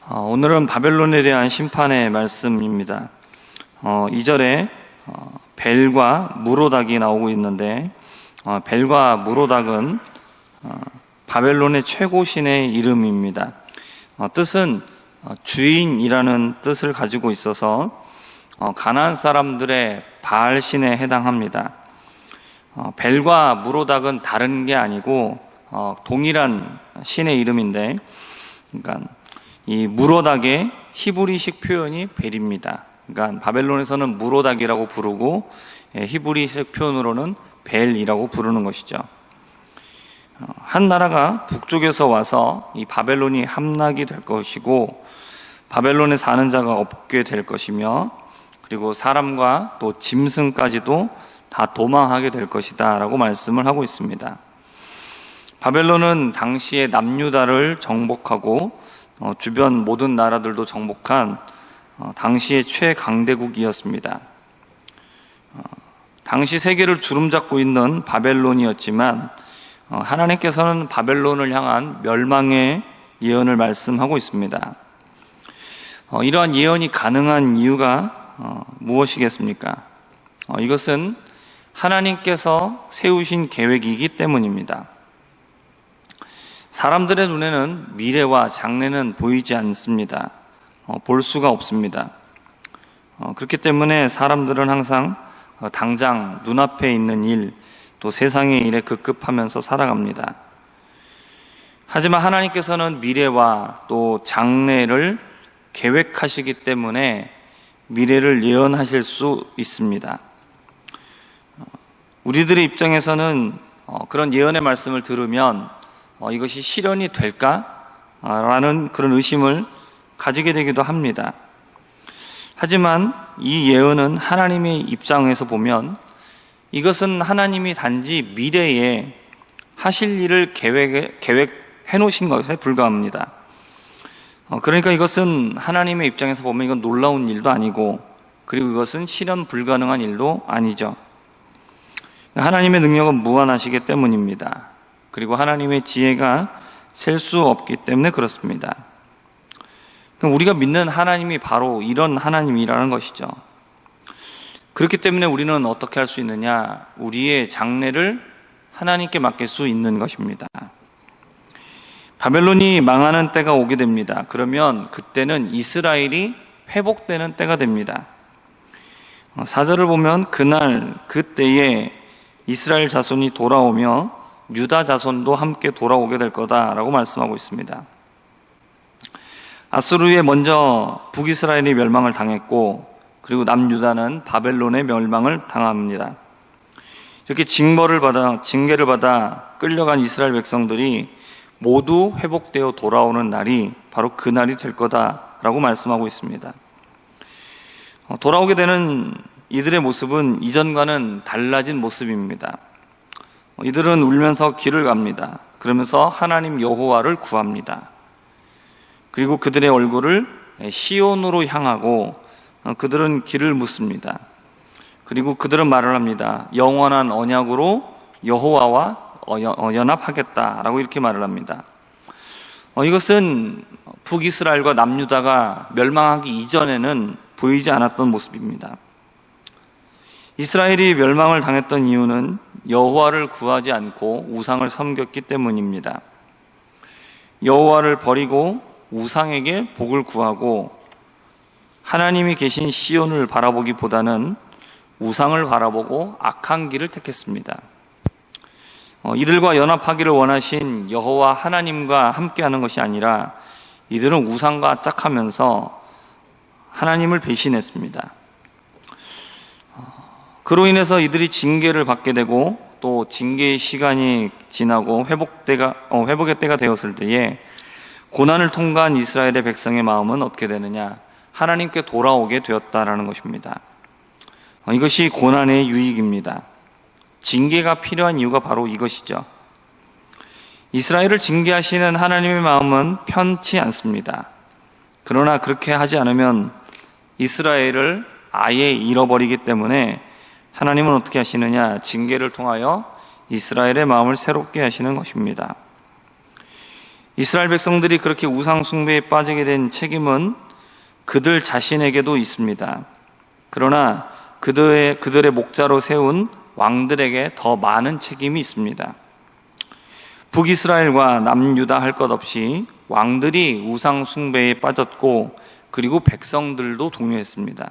오늘은 바벨론에 대한 심판의 말씀입니다. 2절에 벨과 무로닥이 나오고 있는데, 벨과 무로닥은 바벨론의 최고신의 이름입니다. 뜻은 주인이라는 뜻을 가지고 있어서 가나안 사람들의 바알신에 해당합니다. 벨과 무로닥은 다른 게 아니고 동일한 신의 이름인데, 그러니까 이 무로닥의 히브리식 표현이 벨입니다. 그러니까 바벨론에서는 무로닥이라고 부르고 히브리식 표현으로는 벨이라고 부르는 것이죠. 한 나라가 북쪽에서 와서 이 바벨론이 함락이 될 것이고, 바벨론에 사는 자가 없게 될 것이며, 그리고 사람과 또 짐승까지도 다 도망하게 될 것이다 라고 말씀을 하고 있습니다. 바벨론은 당시에 남유다를 정복하고 주변 모든 나라들도 정복한 당시의 최강대국이었습니다. 당시 세계를 주름잡고 있는 바벨론이었지만 하나님께서는 바벨론을 향한 멸망의 예언을 말씀하고 있습니다. 이러한 예언이 가능한 이유가 무엇이겠습니까? 이것은 하나님께서 세우신 계획이기 때문입니다. 사람들의 눈에는 미래와 장래는 보이지 않습니다. 볼 수가 없습니다. 그렇기 때문에 사람들은 항상 당장 눈앞에 있는 일, 또 세상의 일에 급급하면서 살아갑니다. 하지만 하나님께서는 미래와 또 장래를 계획하시기 때문에 미래를 예언하실 수 있습니다. 우리들의 입장에서는 그런 예언의 말씀을 들으면 이것이 실현이 될까? 라는 그런 의심을 가지게 되기도 합니다. 하지만 이 예언은 하나님의 입장에서 보면 이것은 하나님이 단지 미래에 하실 일을 계획해 놓으신 것에 불과합니다. 그러니까 이것은 하나님의 입장에서 보면 이건 놀라운 일도 아니고, 그리고 이것은 실현 불가능한 일도 아니죠. 하나님의 능력은 무한하시기 때문입니다. 그리고 하나님의 지혜가 셀 수 없기 때문에 그렇습니다. 그럼 우리가 믿는 하나님이 바로 이런 하나님이라는 것이죠. 그렇기 때문에 우리는 어떻게 할 수 있느냐? 우리의 장래를 하나님께 맡길 수 있는 것입니다. 바벨론이 망하는 때가 오게 됩니다. 그러면 그때는 이스라엘이 회복되는 때가 됩니다. 4절을 보면 그때에 이스라엘 자손이 돌아오며 유다 자손도 함께 돌아오게 될 거다라고 말씀하고 있습니다. 아수르에 먼저 북이스라엘이 멸망을 당했고, 그리고 남유다는 바벨론의 멸망을 당합니다. 이렇게 징계를 받아 끌려간 이스라엘 백성들이 모두 회복되어 돌아오는 날이 바로 그 날이 될 거다라고 말씀하고 있습니다. 돌아오게 되는 이들의 모습은 이전과는 달라진 모습입니다. 이들은 울면서 길을 갑니다. 그러면서 하나님 여호와를 구합니다. 그리고 그들의 얼굴을 시온으로 향하고 그들은 길을 묻습니다. 그리고 그들은 말을 합니다. 영원한 언약으로 여호와와 연합하겠다라고 이렇게 말을 합니다. 이것은 북이스라엘과 남유다가 멸망하기 이전에는 보이지 않았던 모습입니다. 이스라엘이 멸망을 당했던 이유는 여호와를 구하지 않고 우상을 섬겼기 때문입니다. 여호와를 버리고 우상에게 복을 구하고 하나님이 계신 시온을 바라보기보다는 우상을 바라보고 악한 길을 택했습니다. 이들과 연합하기를 원하신 여호와 하나님과 함께하는 것이 아니라 이들은 우상과 짝하면서 하나님을 배신했습니다. 그로 인해서 이들이 징계를 받게 되고, 또 징계의 시간이 지나고 회복의 때가 되었을 때에 고난을 통과한 이스라엘의 백성의 마음은 어떻게 되느냐? 하나님께 돌아오게 되었다라는 것입니다. 이것이 고난의 유익입니다. 징계가 필요한 이유가 바로 이것이죠. 이스라엘을 징계하시는 하나님의 마음은 편치 않습니다. 그러나 그렇게 하지 않으면 이스라엘을 아예 잃어버리기 때문에 하나님은 어떻게 하시느냐? 징계를 통하여 이스라엘의 마음을 새롭게 하시는 것입니다. 이스라엘 백성들이 그렇게 우상 숭배에 빠지게 된 책임은 그들 자신에게도 있습니다. 그러나 그들의 목자로 세운 왕들에게 더 많은 책임이 있습니다. 북이스라엘과 남유다 할 것 없이 왕들이 우상 숭배에 빠졌고, 그리고 백성들도 동요했습니다.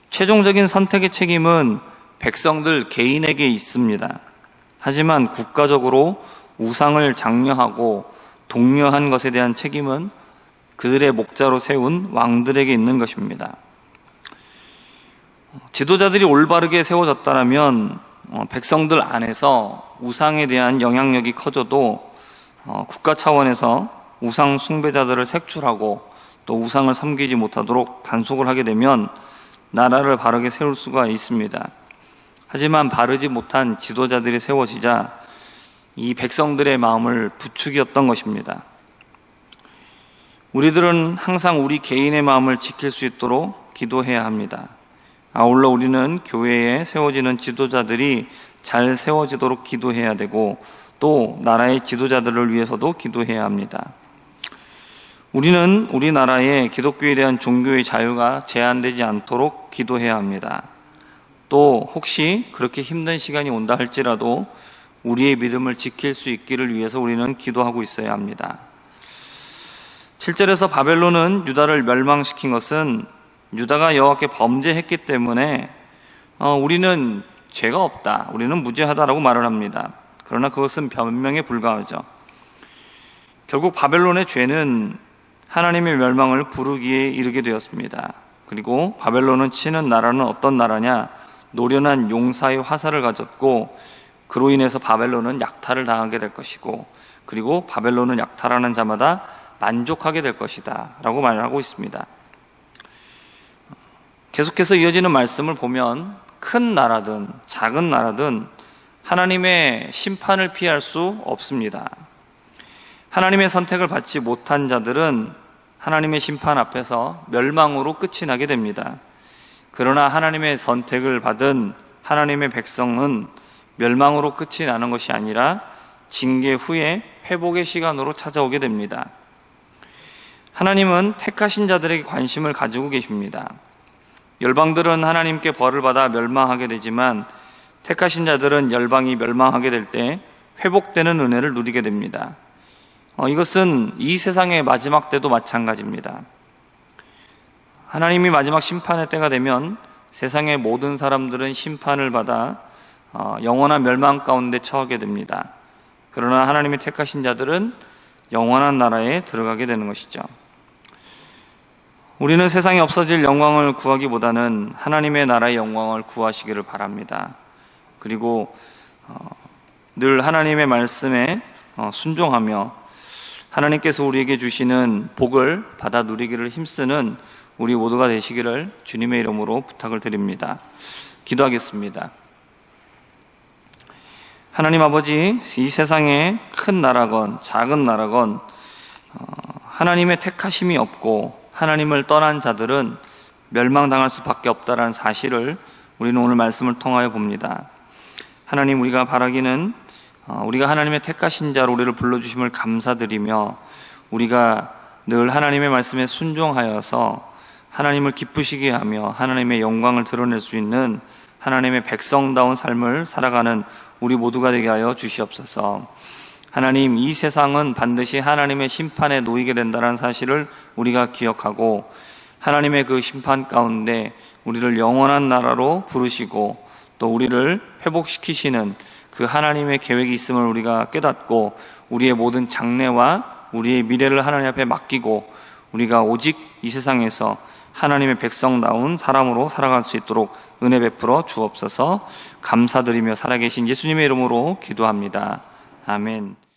최종적인 선택의 책임은 백성들 개인에게 있습니다. 하지만 국가적으로 우상을 장려하고 독려한 것에 대한 책임은 그들의 목자로 세운 왕들에게 있는 것입니다. 지도자들이 올바르게 세워졌다면 백성들 안에서 우상에 대한 영향력이 커져도 국가 차원에서 우상 숭배자들을 색출하고 또 우상을 섬기지 못하도록 단속을 하게 되면 나라를 바르게 세울 수가 있습니다. 하지만 바르지 못한 지도자들이 세워지자 이 백성들의 마음을 부추겼던 것입니다. 우리들은 항상 우리 개인의 마음을 지킬 수 있도록 기도해야 합니다. 아울러 우리는 교회에 세워지는 지도자들이 잘 세워지도록 기도해야 되고, 또 나라의 지도자들을 위해서도 기도해야 합니다. 우리는 우리나라의 기독교에 대한 종교의 자유가 제한되지 않도록 기도해야 합니다. 또 혹시 그렇게 힘든 시간이 온다 할지라도 우리의 믿음을 지킬 수 있기를 위해서 우리는 기도하고 있어야 합니다. 7절에서 바벨론은 유다를 멸망시킨 것은 유다가 여호와께 범죄했기 때문에 우리는 죄가 없다, 우리는 무죄하다라고 말을 합니다. 그러나 그것은 변명에 불과하죠. 결국 바벨론의 죄는 하나님의 멸망을 부르기에 이르게 되었습니다. 그리고 바벨론은 치는 나라는 어떤 나라냐? 노련한 용사의 화살을 가졌고, 그로 인해서 바벨론은 약탈을 당하게 될 것이고, 그리고 바벨론은 약탈하는 자마다 만족하게 될 것이다 라고 말하고 있습니다. 계속해서 이어지는 말씀을 보면 큰 나라든 작은 나라든 하나님의 심판을 피할 수 없습니다. 하나님의 선택을 받지 못한 자들은 하나님의 심판 앞에서 멸망으로 끝이 나게 됩니다. 그러나 하나님의 선택을 받은 하나님의 백성은 멸망으로 끝이 나는 것이 아니라 징계 후에 회복의 시간으로 찾아오게 됩니다. 하나님은 택하신 자들에게 관심을 가지고 계십니다. 열방들은 하나님께 벌을 받아 멸망하게 되지만 택하신 자들은 열방이 멸망하게 될 때 회복되는 은혜를 누리게 됩니다. 이것은 이 세상의 마지막 때도 마찬가지입니다. 하나님이 마지막 심판의 때가 되면 세상의 모든 사람들은 심판을 받아 영원한 멸망 가운데 처하게 됩니다. 그러나 하나님이 택하신 자들은 영원한 나라에 들어가게 되는 것이죠. 우리는 세상에 없어질 영광을 구하기보다는 하나님의 나라의 영광을 구하시기를 바랍니다. 그리고 늘 하나님의 말씀에 순종하며 하나님께서 우리에게 주시는 복을 받아 누리기를 힘쓰는 우리 모두가 되시기를 주님의 이름으로 부탁을 드립니다. 기도하겠습니다. 하나님 아버지, 이 세상에 큰 나라건 작은 나라건 하나님의 택하심이 없고 하나님을 떠난 자들은 멸망당할 수밖에 없다는 사실을 우리는 오늘 말씀을 통하여 봅니다. 하나님, 우리가 바라기는 우리가 하나님의 택하신 자로 우리를 불러주심을 감사드리며, 우리가 늘 하나님의 말씀에 순종하여서 하나님을 기쁘시게 하며 하나님의 영광을 드러낼 수 있는 하나님의 백성다운 삶을 살아가는 우리 모두가 되게 하여 주시옵소서. 하나님, 이 세상은 반드시 하나님의 심판에 놓이게 된다는 사실을 우리가 기억하고, 하나님의 그 심판 가운데 우리를 영원한 나라로 부르시고 또 우리를 회복시키시는 그 하나님의 계획이 있음을 우리가 깨닫고, 우리의 모든 장래와 우리의 미래를 하나님 앞에 맡기고 우리가 오직 이 세상에서 하나님의 백성다운 사람으로 살아갈 수 있도록 은혜 베풀어 주옵소서. 감사드리며 살아계신 예수님의 이름으로 기도합니다. 아멘.